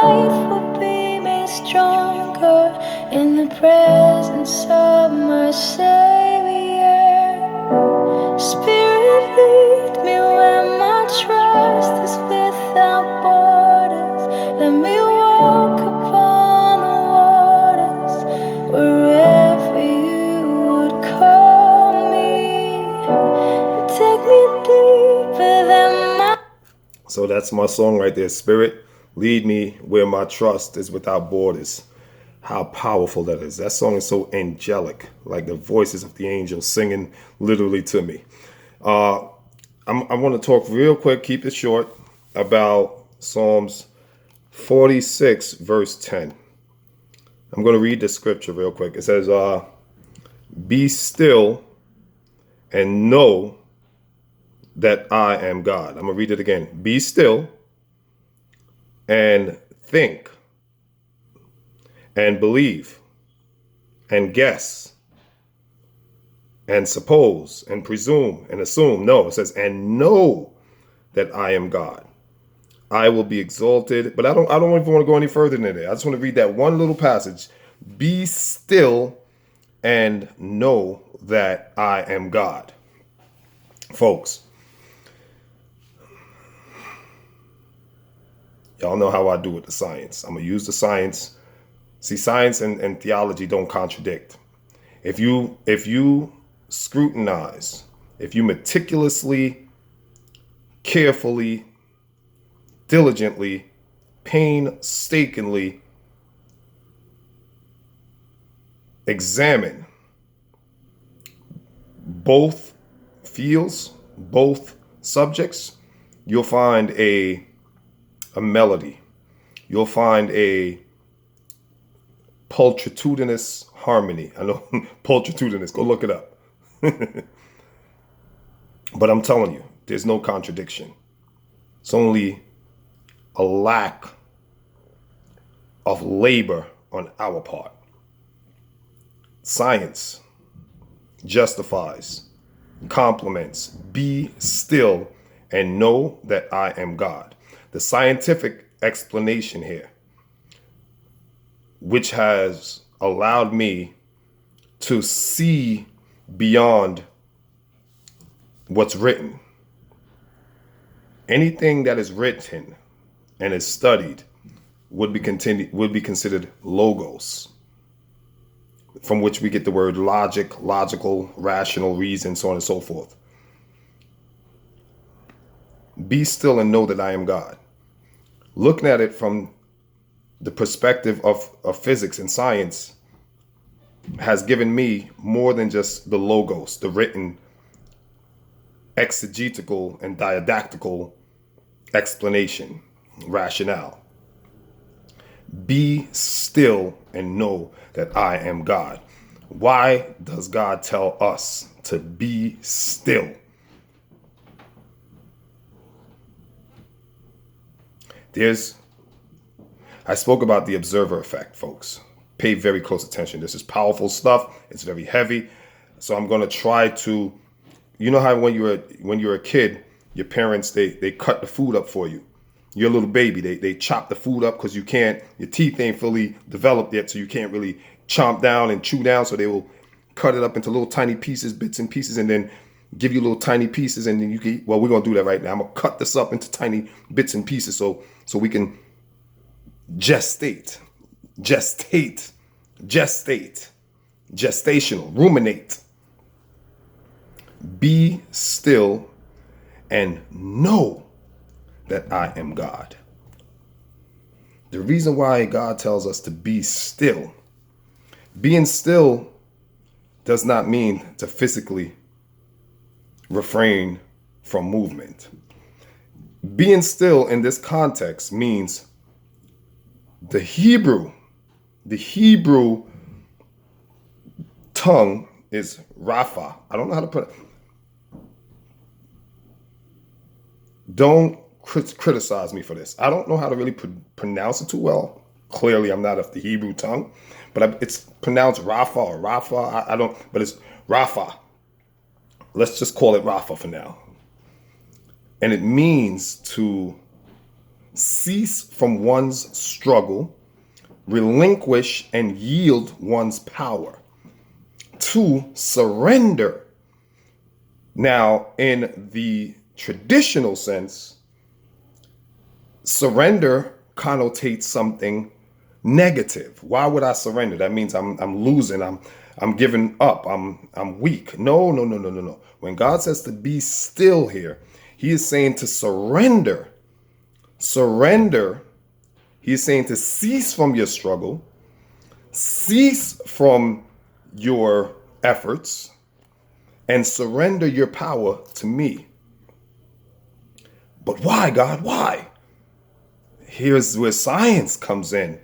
life will be made stronger in the presence of my Savior. Spirit, lead me where my trust is without borders. Let me walk upon the waters wherever you would call me. Take me deeper than my... So that's my song right there. Spirit, lead me where my trust is without borders. How powerful that is. That song is so angelic, like the voices of the angels singing literally to me. I want to talk real quick, keep it short, about Psalms 46, verse 10. I'm going to read the scripture real quick. It says, be still and know that I am God. I'm going to read it again. Be still and think and believe and guess and suppose and presume and assume. No, it says, and know that I am God. I will be exalted. But I don't even want to go any further than that. I just want to read that one little passage. Be still and know that I am God. Folks, y'all know how I do with the science. I'm going to use the science. See, science and theology don't contradict. If you scrutinize, if you meticulously, carefully, diligently, painstakingly examine both fields, both subjects, you'll find a melody. You'll find a pulchritudinous harmony. I know pulchritudinous, go look it up. But I'm telling you, there's no contradiction. It's only a lack of labor on our part. Science justifies, compliments, be still and know that I am God. The scientific explanation here, which has allowed me to see beyond what's written. Anything that is written and is studied would be considered logos, from which we get the word logic, logical, rational, reason, so on and so forth. Be still and know that I am God. Looking at it from the perspective of physics and science has given me more than just the logos, the written exegetical and didactical explanation, rationale. Be still and know that I am God. Why does God tell us to be still? I spoke about the observer effect, folks. Pay very close attention. This is powerful stuff. It's very heavy. So I'm going to try to, you know how when you're a kid, your parents, they cut the food up for you. You're a little baby. They chop the food up because your teeth ain't fully developed yet, so you can't really chomp down and chew down. So they will cut it up into little tiny pieces, bits and pieces, and then give you little tiny pieces, and then you can eat. Well, we're going to do that right now. I'm going to cut this up into tiny bits and pieces so we can gestational, ruminate. Be still and know that I am God. The reason why God tells us to be still, being still does not mean to physically refrain from movement. Being still in this context means the Hebrew tongue is Rapha. I don't know how to put it. Don't criticize me for this. I don't know how to really pronounce it too well. Clearly, I'm not of the Hebrew tongue, but it's pronounced Rapha or Rapha. I don't, but it's Rapha. Let's just call it Rapha for now. And it means to cease from one's struggle, relinquish and yield one's power. 2, surrender. Now, in the traditional sense, surrender connotates something negative. Why would I surrender? That means I'm losing. I'm giving up. I'm weak. No. When God says to be still here, he is saying to surrender. Surrender. He is saying to cease from your struggle, cease from your efforts, and surrender your power to me. But why, God? Why? Here's where science comes in.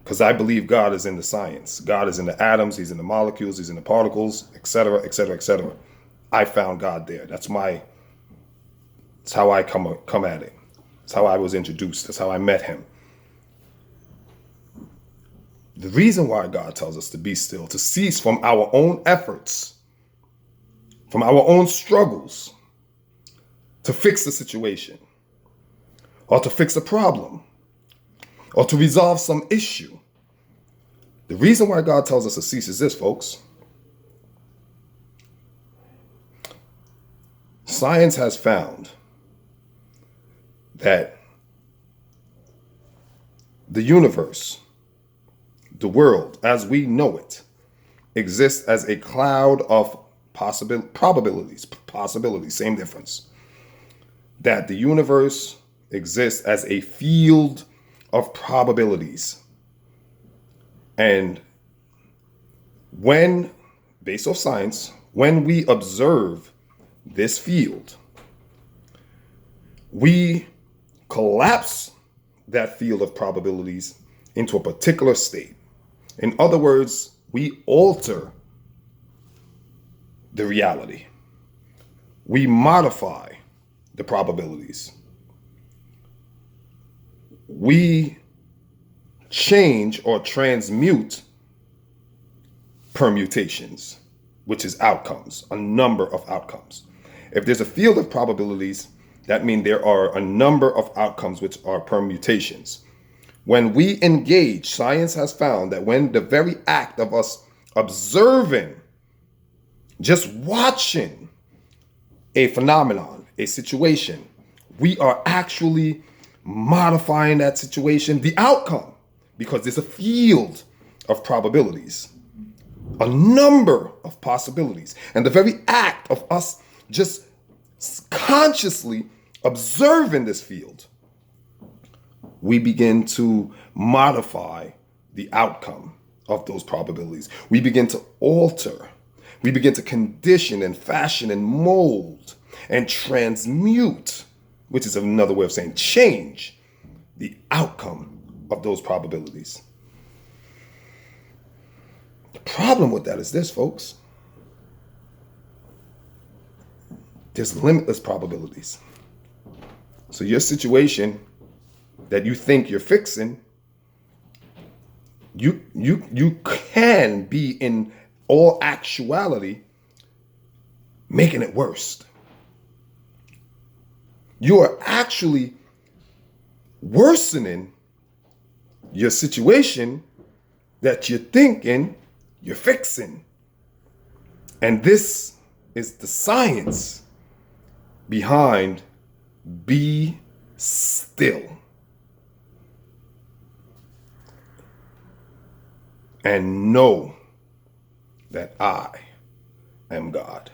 Because I believe God is in the science. God is in the atoms, he's in the molecules, he's in the particles, etc., etc., etc. I found God there. That's how I come at it. That's how I was introduced. That's how I met him. The reason why God tells us to be still, to cease from our own efforts, from our own struggles, to fix the situation, or to fix a problem, or to resolve some issue. The reason why God tells us to cease is this, folks. Science has found that the universe, the world as we know it, exists as a cloud of probabilities, same difference. That the universe exists as a field of probabilities. And when, based off science, when we observe this field, we collapse that field of probabilities into a particular state. In other words, we alter the reality. We modify the probabilities. We change or transmute permutations, which is outcomes, a number of outcomes. If there's a field of probabilities, that means there are a number of outcomes, which are permutations. When we engage, science has found that when the very act of us observing, just watching a phenomenon, a situation, we are actually modifying that situation, the outcome, because there's a field of probabilities, a number of possibilities. And the very act of us just consciously observing this field, we begin to modify the outcome of those probabilities. We begin to alter. We begin to condition and fashion and mold and transmute, which is another way of saying change, the outcome of those probabilities. The problem with that is this, folks. There's limitless probabilities. So your situation that you think you're fixing, you can be in all actuality making it worse. You are actually worsening your situation that you're thinking you're fixing. And this is the science behind be still and know that I am God.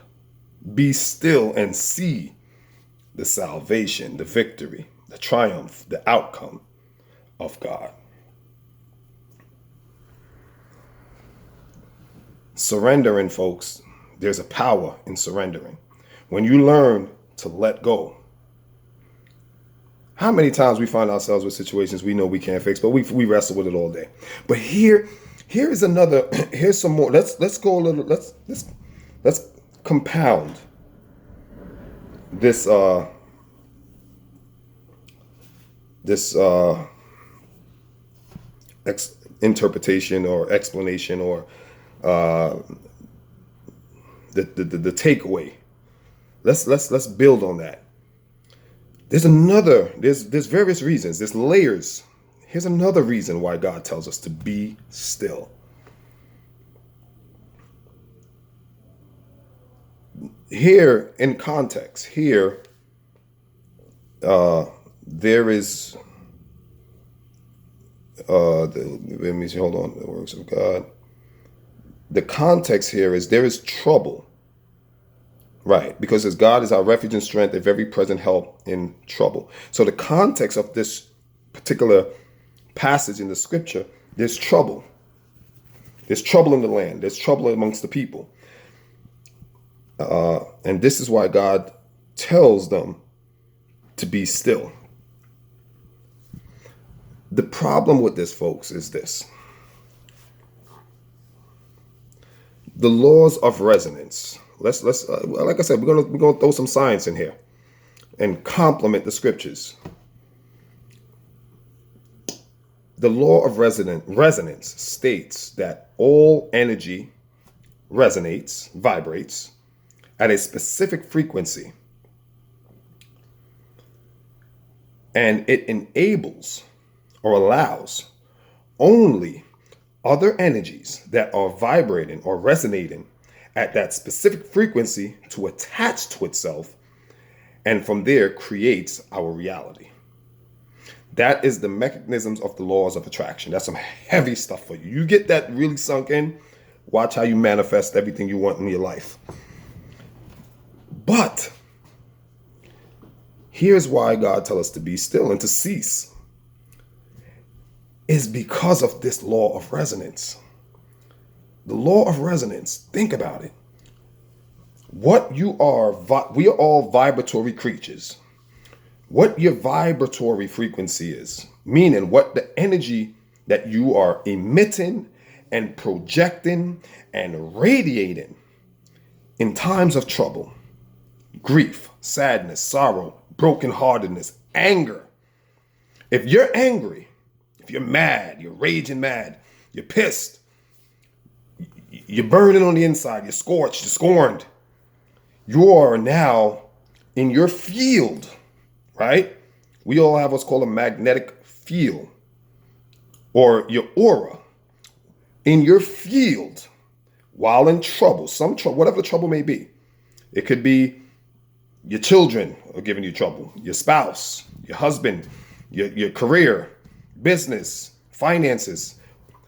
Be still and see the salvation, the victory, the triumph, the outcome of God. Surrendering, folks, there's a power in surrendering. When you learn to let go. How many times we find ourselves with situations we know we can't fix, but we wrestle with it all day. But here's some more. Let's go a little. Let's compound this interpretation or explanation or the takeaway. Let's build on that. There's various reasons, there's layers. Here's another reason why God tells us to be still. Here in context, there is let me see, hold on, the works of God. The context here is there is trouble. Right, because as God is our refuge and strength, a very present help in trouble. So the context of this particular passage in the scripture, there's trouble. There's trouble in the land. There's trouble amongst the people. And this is why God tells them to be still. The problem with this, folks, is this. The laws of resonance. Let's like I said, we're gonna throw some science in here and complement the scriptures. The law of resonance states that all energy vibrates at a specific frequency, and it enables or allows only other energies that are vibrating or resonating at that specific frequency to attach to itself, and from there creates our reality. That is the mechanisms of the laws of attraction. That's some heavy stuff for you. You get that really sunk in, watch how you manifest everything you want in your life. But here's why God tells us to be still and to cease. Is because of this law of resonance. The law of resonance, think about it. What you are, we are all vibratory creatures. What your vibratory frequency is, meaning what the energy that you are emitting and projecting and radiating in times of trouble, grief, sadness, sorrow, brokenheartedness, anger. If you're angry, if you're mad, you're raging mad, you're pissed, you're burning on the inside, you're scorched, you're scorned, you are now in your field, right? We all have what's called a magnetic field, or your aura. In your field, while in trouble, whatever the trouble may be. It could be your children are giving you trouble, your spouse, your husband, your career, business, finances.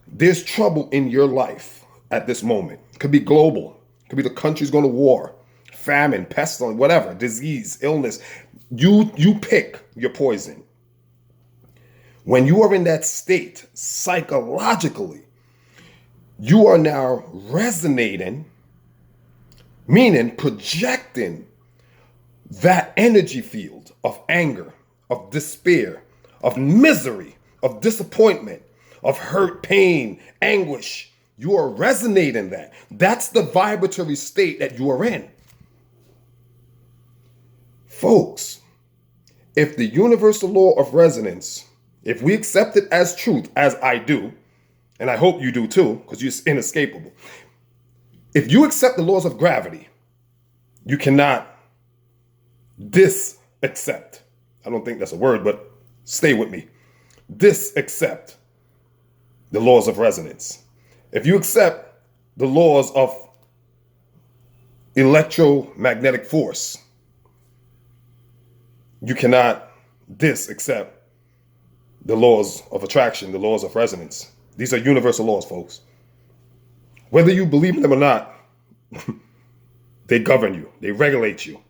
There's trouble in your life at this moment. It could be global. It could be the country's going to war, famine, pestilence, whatever, disease, illness. You pick your poison. When you are in that state, psychologically, you are now resonating, meaning projecting that energy field of anger, of despair, of misery, of disappointment, of hurt, pain, anguish. You are resonating that. That's the vibratory state that you are in. Folks, if the universal law of resonance, if we accept it as truth, as I do, and I hope you do too, because it's inescapable. If you accept the laws of gravity, you cannot disaccept. I don't think that's a word, but stay with me. Disaccept the laws of resonance. If you accept the laws of electromagnetic force, you cannot disaccept the laws of attraction, the laws of resonance. These are universal laws, folks. Whether you believe in them or not, they govern you, they regulate you.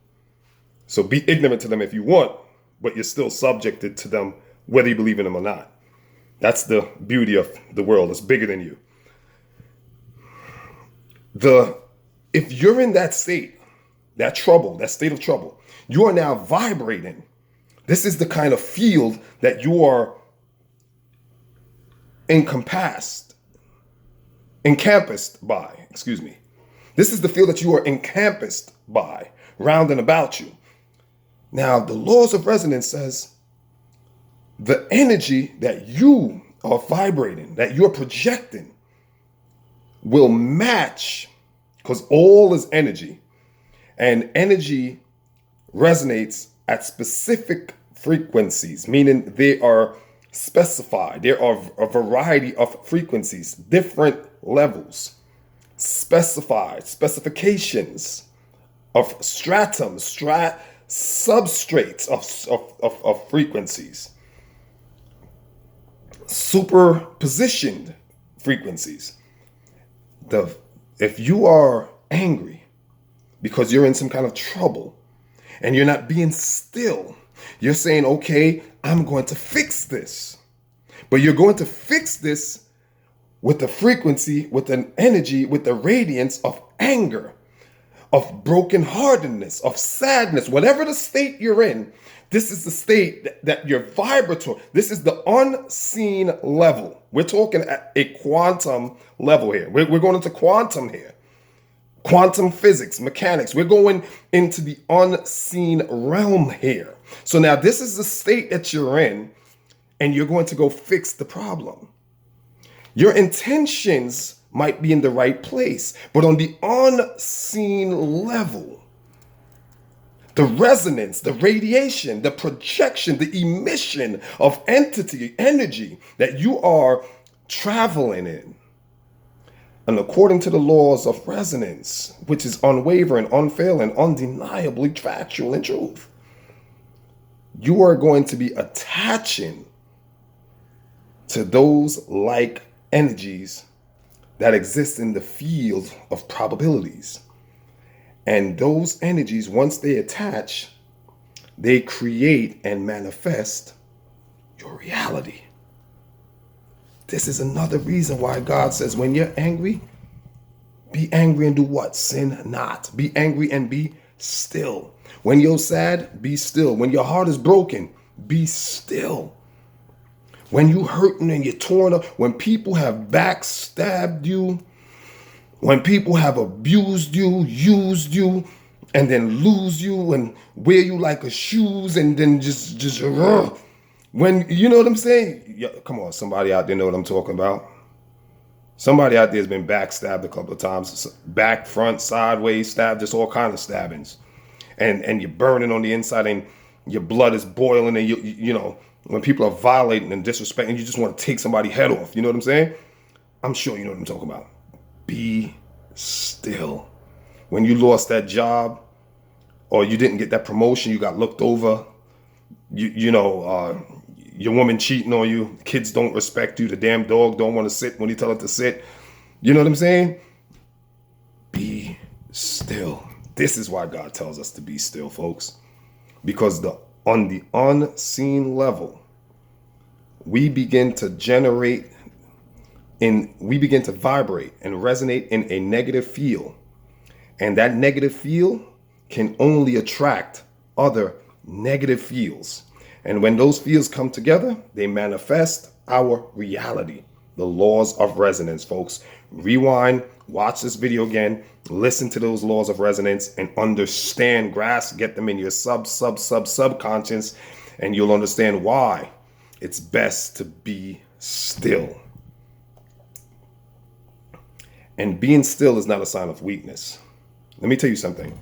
So be ignorant to them if you want, but you're still subjected to them whether you believe in them or not. That's the beauty of the world. It's bigger than you. If you're in that state, that trouble, that state of trouble, you are now vibrating. This is the kind of field that you are encompassed by. This is the field that you are encompassed by, round and about you. Now, the laws of resonance says the energy that you are vibrating, that you're projecting, will match, because all is energy, and energy resonates at specific frequencies, meaning they are specified. There are a variety of frequencies, different levels, specifications of substrates of frequencies, superpositioned frequencies. If you are angry because you're in some kind of trouble and you're not being still, you're saying, okay, I'm going to fix this. But you're going to fix this with the frequency, with an energy, with the radiance of anger, of brokenheartedness, of sadness, whatever the state you're in. This is the state that you're vibratory. This is the unseen level. We're talking at a quantum level here. We're going into quantum here. Quantum physics, mechanics. We're going into the unseen realm here. So now this is the state that you're in, and you're going to go fix the problem. Your intentions might be in the right place, but on the unseen level, the resonance, the radiation, the projection, the emission of energy that you are traveling in. And according to the laws of resonance, which is unwavering, unfailing, undeniably factual and truth, you are going to be attaching to those like energies that exist in the field of probabilities. And those energies, once they attach, they create and manifest your reality. This is another reason why God says, when you're angry, be angry and do what? Sin not. Be angry and be still. When you're sad, be still. When your heart is broken, be still. When you're hurting and you're torn up, when people have backstabbed you, when people have abused you, used you, and then lose you and wear you like a shoes and then just when, you know what I'm saying? Yeah, come on, somebody out there know what I'm talking about. Somebody out there has been backstabbed a couple of times, back, front, sideways, stabbed, just all kinds of stabbings. And you're burning on the inside and your blood is boiling and you know, when people are violating and disrespecting, you just want to take somebody's head off. You know what I'm saying? I'm sure you know what I'm talking about. Be still. When you lost that job or you didn't get that promotion, you got looked over, your woman cheating on you, kids don't respect you, the damn dog don't want to sit when you tell it to sit. You know what I'm saying? Be still. This is why God tells us to be still, folks. Because on the unseen level, we begin to vibrate and resonate in a negative field. And that negative field can only attract other negative fields. And when those fields come together, they manifest our reality. The laws of resonance, folks. Rewind, watch this video again, listen to those laws of resonance and understand, grasp, get them in your subconscious, and you'll understand why it's best to be still. And being still is not a sign of weakness. Let me tell you something.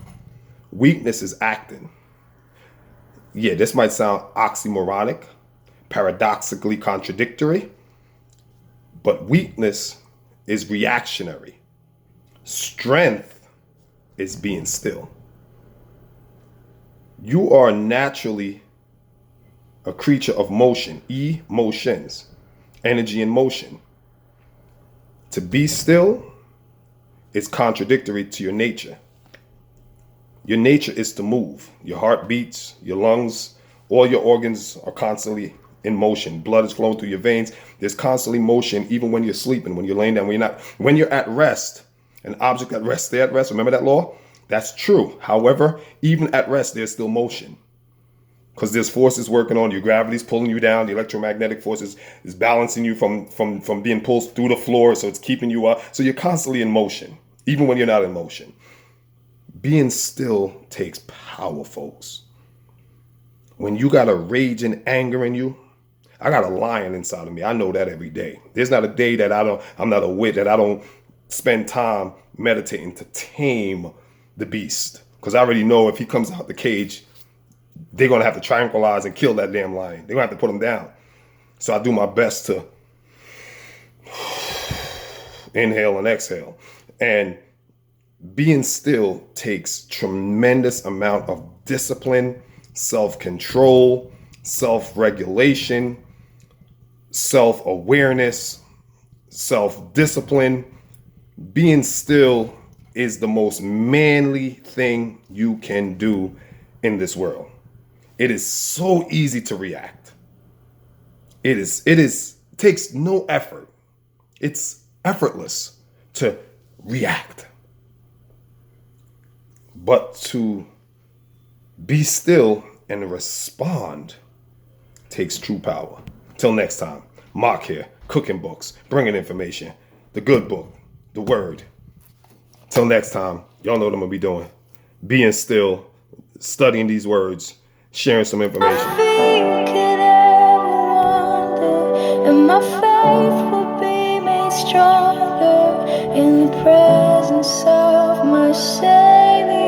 Weakness is acting. Yeah, this might sound oxymoronic, paradoxically contradictory, but weakness is reactionary. Strength is being still. You are naturally a creature of motion, emotions, energy in motion. To be still is contradictory to your nature. Your nature is to move. Your heart beats, your lungs, all your organs are constantly in motion. Blood is flowing through your veins. There's constantly motion, even when you're sleeping, when you're laying down, when you're not. When you're at rest, an object at rest, stay at rest. Remember that law? That's true. However, even at rest, there's still motion. Because there's forces working on you. Gravity's pulling you down. The electromagnetic forces is balancing you from being pulled through the floor. So it's keeping you up. So you're constantly in motion, even when you're not in motion. Being still takes power, folks. When you got a rage and anger in you, I got a lion inside of me. I know that every day. There's not a day that I'm not a wit, that I don't spend time meditating to tame the beast. Because I already know if he comes out the cage, they're going to have to tranquilize and kill that damn lion. They're going to have to put him down. So I do my best to inhale and exhale. And being still takes tremendous amount of discipline, self-control, self-regulation, self-awareness, self-discipline. Being still is the most manly thing you can do in this world. It is so easy to react. It takes no effort. It's effortless to react. But to be still and respond takes true power. Till next time, Mark here, cooking books, bringing information, the good book, the word. Till next time, y'all know what I'm going to be doing. Being still, studying these words, sharing some information. Feet could ever wander, and my faith will be made stronger in the presence of my Savior.